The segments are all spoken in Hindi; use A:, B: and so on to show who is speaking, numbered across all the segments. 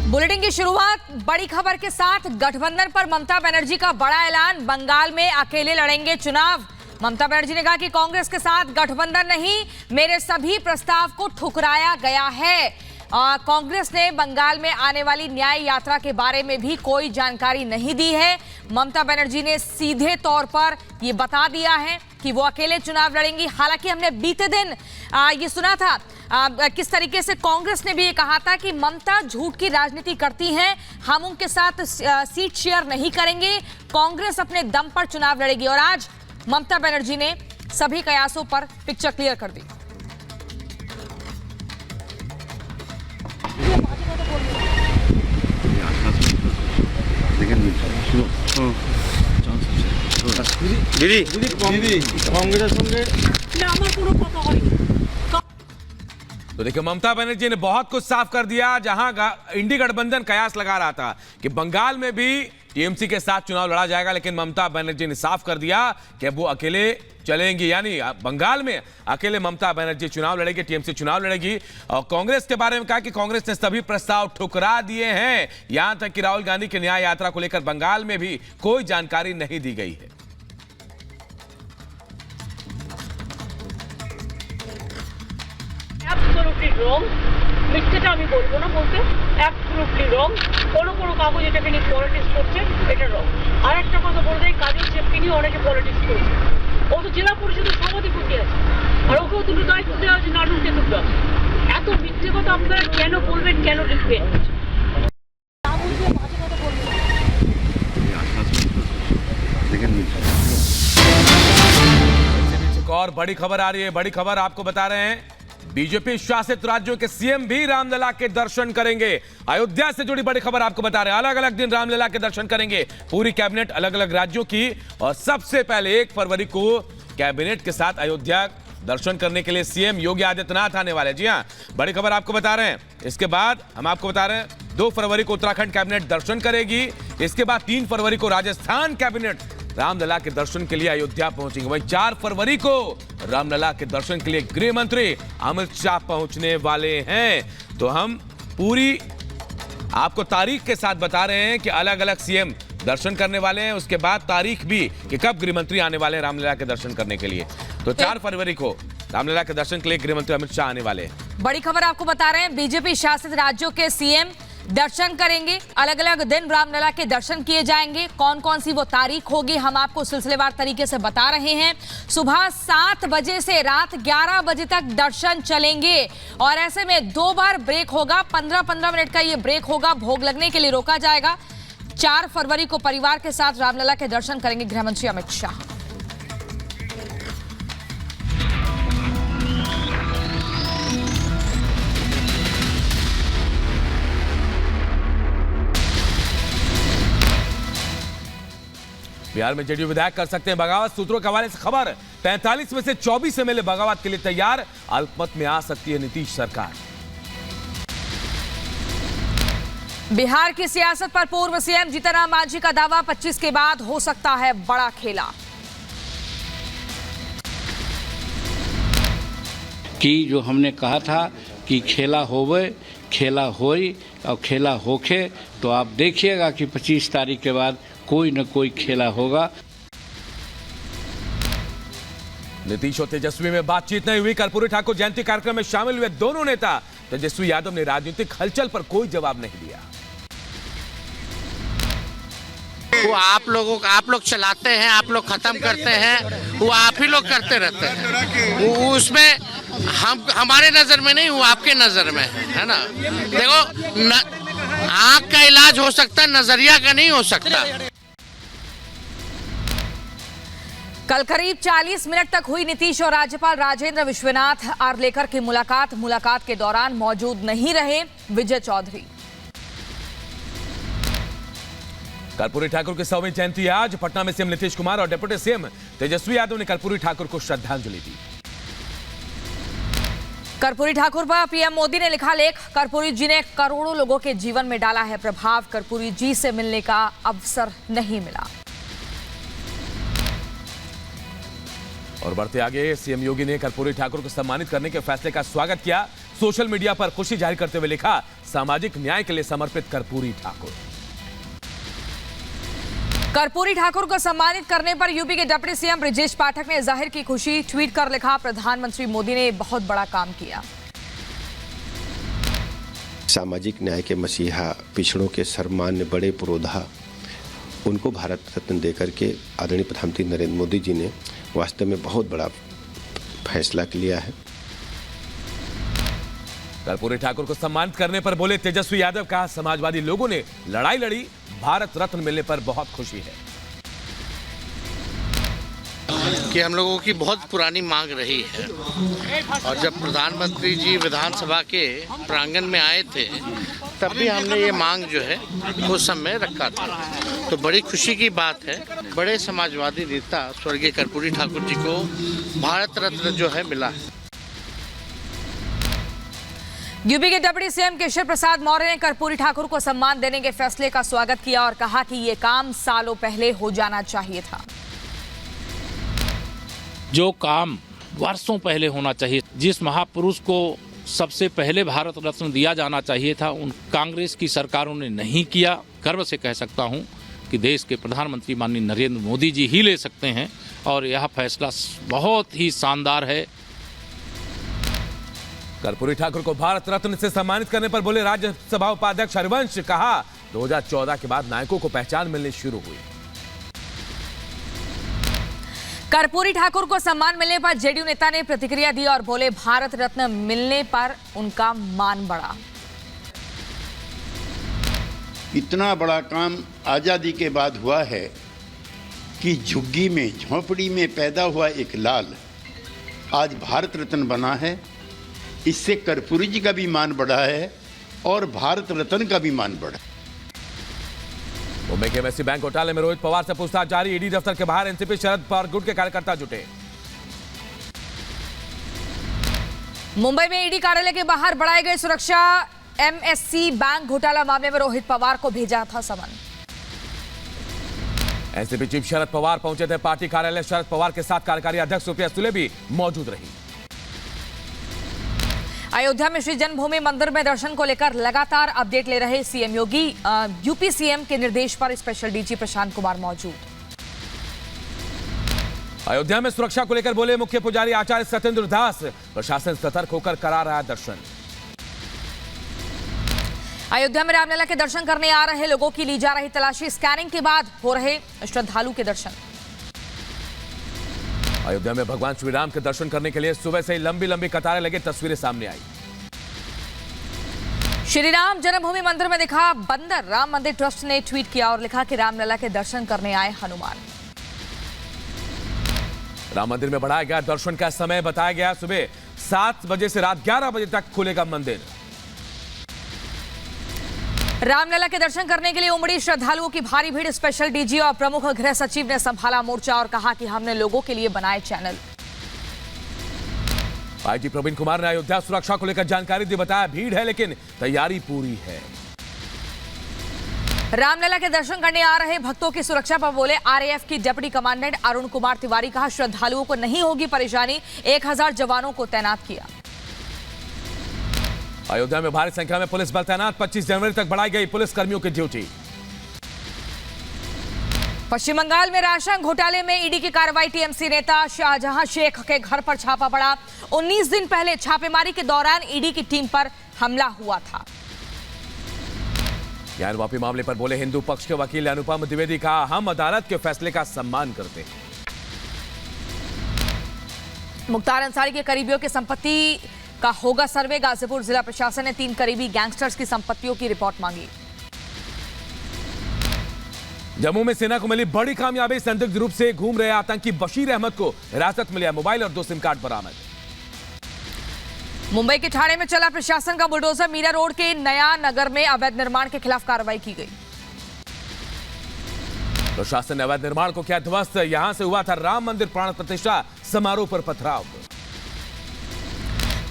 A: बुलेटिन की शुरुआत बड़ी खबर के साथ। गठबंधन पर ममता बनर्जी का बड़ा ऐलान, बंगाल में अकेले लड़ेंगे चुनाव। ममता बनर्जी ने कहा कि कांग्रेस के साथ गठबंधन नहीं, मेरे सभी प्रस्ताव को ठुकराया गया है। कांग्रेस ने बंगाल में आने वाली न्याय यात्रा के बारे में भी कोई जानकारी नहीं दी है। ममता बनर्जी ने सीधे तौर पर ये बता दिया है कि वो अकेले चुनाव लड़ेंगी। हालांकि हमने बीते दिन ये सुना था किस तरीके से कांग्रेस ने भी ये कहा था कि ममता झूठ की राजनीति करती हैं, हम उनके साथ सीट शेयर नहीं करेंगे, कांग्रेस अपने दम पर चुनाव लड़ेगी। और आज ममता बनर्जी ने सभी कयासों पर पिक्चर क्लियर कर दी।
B: तो देखिए, ममता बनर्जी ने बहुत कुछ साफ कर दिया। जहां इंडी गठबंधन कयास लगा रहा था कि बंगाल में भी टीएमसी के साथ चुनाव लड़ा जाएगा, लेकिन ममता बनर्जी ने साफ कर दिया कि वो अकेले चलेंगी, यानी बंगाल में अकेले ममता बनर्जी चुनाव लड़ेगी, टीएमसी चुनाव लड़ेगी। और कांग्रेस के बारे में कहा कि कांग्रेस ने सभी प्रस्ताव ठुकरा दिए हैं। यहां तक कि राहुल गांधी की न्याय यात्रा को लेकर बंगाल में भी कोई जानकारी नहीं दी गई है।
C: মিথ্যেটা আমি বলবো না, বলতে অ্যাবসলিউটলি রং। কোনো কাগজ এটাকে নিয়ে পলিটিক্স করছে, এটা রং। আর একটা কথা বলে দেয়, কাজের চেপকে নিয়ে অনেকে পলিটিক্স করছে। ও তো জেলা পরিষদের সভাধিপতি আছে, আর ওকেও দুটো দায়িত্ব দেওয়া হচ্ছে নাটক তেতুলদা। এত মিথ্যে কথা আপনারা কেন বলবেন, কেন লিখবেন?
B: और बड़ी खबर आ रही है, बड़ी खबर आपको बता रहे हैं, बीजेपी शासित राज्यों के सीएम भी रामलला के दर्शन करेंगे। अयोध्या से जुड़ी बड़ी खबर आपको बता रहे हैं, अलग अलग दिन रामलला के दर्शन करेंगे पूरी कैबिनेट अलग अलग राज्यों की। और सबसे पहले 1 फरवरी को कैबिनेट के साथ अयोध्या दर्शन करने के लिए सीएम योगी आदित्यनाथ आने वाले। जी हां, बड़ी खबर आपको बता रहे हैं। इसके बाद हम आपको बता रहे हैं 2 फरवरी को उत्तराखंड कैबिनेट दर्शन करेगी। इसके बाद 3 फरवरी को राजस्थान कैबिनेट रामलला के दर्शन के लिए अयोध्या पहुंचेंगे। वहीं 4 फरवरी को रामलला के दर्शन के लिए गृह मंत्री अमित शाह पहुंचने वाले हैं। तो हम पूरी आपको तारीख के साथ बता रहे हैं कि अलग अलग सीएम दर्शन करने वाले हैं, उसके बाद तारीख भी कि कब गृह मंत्री आने वाले हैं रामलला के दर्शन करने के लिए। तो 4 फरवरी को रामलला के दर्शन के लिए गृह मंत्री अमित शाह आने वाले हैं।
A: बड़ी खबर आपको बता रहे हैं, बीजेपी शासित राज्यों के सीएम दर्शन करेंगे। अलग अलग दिन रामलला के दर्शन किए जाएंगे। कौन कौन सी वो तारीख होगी, हम आपको सिलसिलेवार तरीके से बता रहे हैं। सुबह 7 बजे से रात 11 बजे तक दर्शन चलेंगे और ऐसे में 2 बार ब्रेक होगा। 15-15 मिनट का ये ब्रेक होगा, भोग लगने के लिए रोका जाएगा। 4 फरवरी को परिवार के साथ रामलला के दर्शन करेंगे गृहमंत्री अमित शाह।
B: बिहार में जेडीयू विधायक कर सकते हैं बगावत, सूत्रों के हवाले से खबर। 45 में से 24 एमएलए बगावत के लिए तैयार। अल्पमत में आ सकती है नीतीश सरकार।
A: बिहार की सियासत पर पूर्व सीएम जीतन राम मांझी का दावा, 25 के बाद हो सकता है बड़ा खेला।
D: कि जो हमने कहा था कि खेला होवे, खेला होई और खेला होखे, तो आप देखिएगा कि 25 तारीख के बाद कोई न कोई खेला होगा।
B: नीतीश और तेजस्वी में बातचीत नहीं हुई। कर्पूरी ठाकुर जयंती कार्यक्रम में शामिल हुए दोनों नेता। तेजस्वी यादव ने राजनीतिक हलचल पर कोई जवाब नहीं दिया।
E: वो आप लोग चलाते हैं, आप लोग खत्म करते हैं, वो आप ही लोग करते रहते हैं। वो उसमें हमारे नजर में नहीं, वो आपके नजर में है ना। देखो, आंख का इलाज हो सकता है, नजरिया का नहीं हो सकता।
A: कल करीब 40 मिनट तक हुई नीतीश और राज्यपाल राजेंद्र विश्वनाथ आर्लेकर की मुलाकात के दौरान मौजूद नहीं रहे विजय चौधरी।
B: कर्पूरी ठाकुर की 100वीं जयंती आज। पटना में सीएम नीतीश कुमार और डिप्टी सीएम तेजस्वी यादव ने कर्पूरी ठाकुर को श्रद्धांजलि दी।
A: कर्पूरी ठाकुर पर पीएम मोदी ने लिखा लेख, कर्पूरी जी ने करोड़ों लोगों के जीवन में डाला है प्रभाव, कर्पूरी जी से मिलने का अवसर नहीं मिला।
B: और बढ़ते आगे, सीएम योगी ने कर्पूरी ठाकुर को सम्मानित करने के फैसले का स्वागत किया। सोशल मीडिया पर खुशी जाहिर करते हुए लिखा, सामाजिक न्याय के लिए समर्पित कर्पूरी ठाकुर।
A: कर्पूरी ठाकुर को सम्मानित करने पर यूपी के डिप्टी सीएम ब्रजेश पाठक ने जाहिर की खुशी। ट्वीट कर लिखा, प्रधानमंत्री मोदी ने बहुत बड़ा काम किया।
F: सामाजिक न्याय के मसीहा, पिछड़ों के सर्वमान्य बड़े पुरोधा, उनको भारत रत्न देकर के आदरणीय प्रधानमंत्री नरेंद्र मोदी जी ने वास्तव में बहुत बड़ा फैसला लिया है।
B: कर्पूरी ठाकुर को सम्मानित करने पर बोले तेजस्वी यादव, कहा समाजवादी लोगों ने लड़ाई लड़ी, भारत रत्न मिलने पर बहुत खुशी है।
E: कि हम लोगों की बहुत पुरानी मांग रही है और जब प्रधानमंत्री जी विधानसभा के प्रांगण में आए थे तब भी हमने ये मांग जो है उस समय रखा था। तो बड़ी खुशी की बात है, बड़े समाजवादी नेता स्वर्गीय कर्पूरी ठाकुर जी को भारत रत्न जो है मिला है।
A: यूपी के डिप्टी सीएम केशव प्रसाद मौर्य ने कर्पूरी ठाकुर को सम्मान देने के फैसले का स्वागत किया और कहा कि ये काम सालों पहले हो जाना चाहिए था।
D: जो काम वर्षों पहले होना चाहिए, जिस महापुरुष को सबसे पहले भारत रत्न दिया जाना चाहिए था, उन कांग्रेस की सरकारों ने नहीं किया। गर्व से कह सकता हूं कि देश के प्रधानमंत्री माननीय नरेंद्र मोदी जी ही ले सकते हैं और यह फैसला बहुत ही शानदार है।
B: कर्पूरी ठाकुर को भारत रत्न से सम्मानित करने पर बोले राज्यसभा उपाध्यक्ष हरिवंश, कहा 2014 के बाद नायकों को पहचान मिलनी शुरू हुई।
A: कर्पूरी ठाकुर को सम्मान मिलने पर जेडीयू नेता ने प्रतिक्रिया दी और बोले भारत रत्न मिलने पर उनका मान बढ़ा।
G: इतना बड़ा काम आज़ादी के बाद हुआ है कि झुग्गी में, झोंपड़ी में पैदा हुआ एक लाल आज भारत रत्न बना है। इससे कर्पूरी जी का भी मान बढ़ा है और भारत रत्न का भी मान बढ़ा।
B: मुंबई के एमएससी बैंक घोटाले में रोहित पवार से पूछताछ जारी। ईडी दफ्तर के बाहर एनसीपी शरद पवार गुट के कार्यकर्ता जुटे।
A: मुंबई में ईडी कार्यालय के बाहर बढ़ाई गई सुरक्षा। एमएससी बैंक घोटाला मामले में रोहित पवार को भेजा था समन।
B: एनसीपी चीफ शरद पवार पहुंचे थे पार्टी कार्यालय। शरद पवार के साथ कार्यकारी अध्यक्ष सुप्रिया सुले भी मौजूद रही।
A: अयोध्या में श्री जन्मभूमि मंदिर में दर्शन को लेकर लगातार अपडेट ले रहे सीएम योगी। यूपी सीएम के निर्देश पर स्पेशल डीजी प्रशांत कुमार मौजूद।
B: अयोध्या में सुरक्षा को लेकर बोले मुख्य पुजारी आचार्य सत्येंद्र दास, प्रशासन सतर्क होकर करा रहा दर्शन।
A: अयोध्या में रामलला के दर्शन करने आ रहे लोगों की ली जा रही तलाशी। स्कैनिंग के बाद हो रहे श्रद्धालु के दर्शन।
B: अयोध्या में भगवान श्री राम के दर्शन करने के लिए सुबह से ही लंबी लंबी कतारें लगी तस्वीरें सामने आई।
A: श्री राम जन्मभूमि मंदिर में दिखा बंदर। राम मंदिर ट्रस्ट ने ट्वीट किया और लिखा कि रामलला के दर्शन करने आए हनुमान।
B: राम मंदिर में बढ़ाया गया दर्शन का समय। बताया गया सुबह 7 बजे से रात 11 बजे तक खुलेगा मंदिर।
A: रामलला के दर्शन करने के लिए उमड़ी श्रद्धालुओं की भारी भीड़। स्पेशल डीजी और प्रमुख गृह सचिव ने संभाला मोर्चा और कहा कि हमने लोगों के लिए बनाए चैनल।
B: आईजी प्रवीण कुमार ने अयोध्या सुरक्षा को लेकर जानकारी दी। बताया भीड़ है लेकिन तैयारी पूरी है।
A: रामलला के दर्शन करने आ रहे भक्तों की सुरक्षा पर बोले आरएएफ की डिप्टी कमांडेंट अरुण कुमार तिवारी। कहा श्रद्धालुओं को नहीं होगी परेशानी। 1000 जवानों को तैनात किया।
B: अयोध्या में भारी संख्या में पुलिस बल तैनात। 25 जनवरी तक बढ़ाई गई पुलिस कर्मियों की ड्यूटी।
A: पश्चिम बंगाल में राशन घोटाले में ईडी की कार्रवाई। टीएमसी नेता शाहजहां शेख के घर पर छापा पड़ा। 19 दिन पहले छापेमारी के दौरान ईडी की टीम पर हमला हुआ था।
B: ज्ञान वापी मामले पर बोले हिंदू पक्ष के वकील अनुपम द्विवेदी। कहा हम अदालत के फैसले का सम्मान करते हैं।
A: मुख्तार अंसारी के करीबियों की संपत्ति का होगा सर्वे। गाजीपुर जिला प्रशासन ने 3 करीबी गैंगस्टर्स की संपत्तियों की रिपोर्ट मांगी।
B: जम्मू में सेना को मिली बड़ी कामयाबी। संदिग्ध रूप से घूम रहे आतंकी बशीर अहमद को हिरासत में लिया। मोबाइल और 2 सिम कार्ड बरामद।
A: मुंबई के ठाणे में चला प्रशासन का बुलडोजर। मीरा रोड के नया नगर में अवैध निर्माण के खिलाफ कार्रवाई की गई।
B: प्रशासन ने अवैध निर्माण को किया ध्वस्त। यहां से हुआ था राम मंदिर प्राण प्रतिष्ठा समारोह पर पथराव।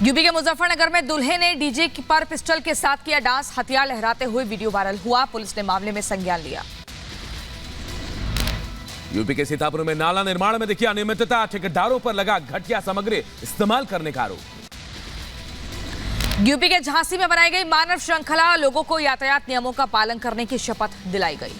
A: यूपी के मुजफ्फरनगर में दूल्हे ने डीजे पर पिस्टल के साथ किया डांस। हथियार लहराते हुए वीडियो वायरल हुआ। पुलिस ने मामले में संज्ञान लिया।
B: यूपी के सीतापुर में नाला निर्माण में दिखी अनियमितता। ठेकेदारों पर लगा घटिया सामग्री इस्तेमाल करने का आरोप।
A: यूपी के झांसी में बनाई गई मानव श्रृंखला, लोगों को यातायात नियमों का पालन करने की शपथ दिलाई गई।